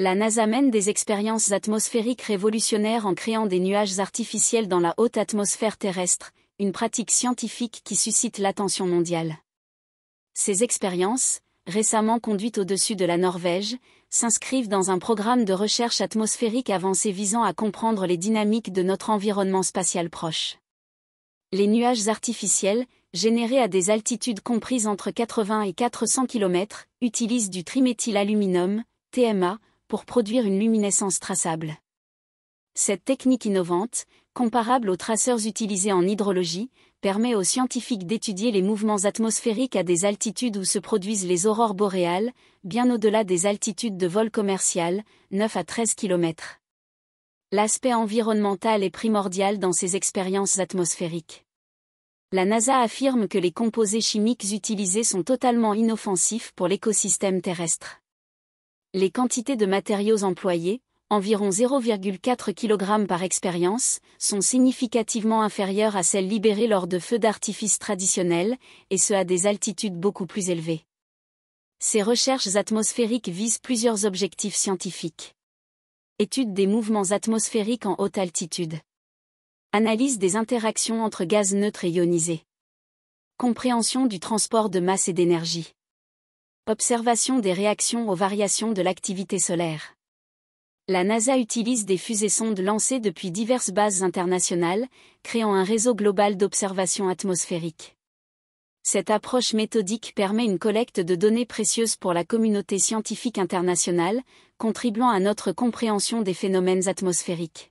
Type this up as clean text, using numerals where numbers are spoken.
La NASA mène des expériences atmosphériques révolutionnaires en créant des nuages artificiels dans la haute atmosphère terrestre, une pratique scientifique qui suscite l'attention mondiale. Ces expériences, récemment conduites au-dessus de la Norvège, s'inscrivent dans un programme de recherche atmosphérique avancé visant à comprendre les dynamiques de notre environnement spatial proche. Les nuages artificiels, générés à des altitudes comprises entre 80 et 400 km, utilisent du triméthylaluminum, TMA, pour produire une luminescence traçable. Cette technique innovante, comparable aux traceurs utilisés en hydrologie, permet aux scientifiques d'étudier les mouvements atmosphériques à des altitudes où se produisent les aurores boréales, bien au-delà des altitudes de vol commercial, 9 à 13 km. L'aspect environnemental est primordial dans ces expériences atmosphériques. La NASA affirme que les composés chimiques utilisés sont totalement inoffensifs pour l'écosystème terrestre. Les quantités de matériaux employés, environ 0,4 kg par expérience, sont significativement inférieures à celles libérées lors de feux d'artifice traditionnels, et ce à des altitudes beaucoup plus élevées. Ces recherches atmosphériques visent plusieurs objectifs scientifiques. Étude des mouvements atmosphériques en haute altitude. Analyse des interactions entre gaz neutres et ionisés. Compréhension du transport de masse et d'énergie. Observation des réactions aux variations de l'activité solaire. La NASA utilise des fusées-sondes lancées depuis diverses bases internationales, créant un réseau global d'observation atmosphérique. Cette approche méthodique permet une collecte de données précieuses pour la communauté scientifique internationale, contribuant à notre compréhension des phénomènes atmosphériques.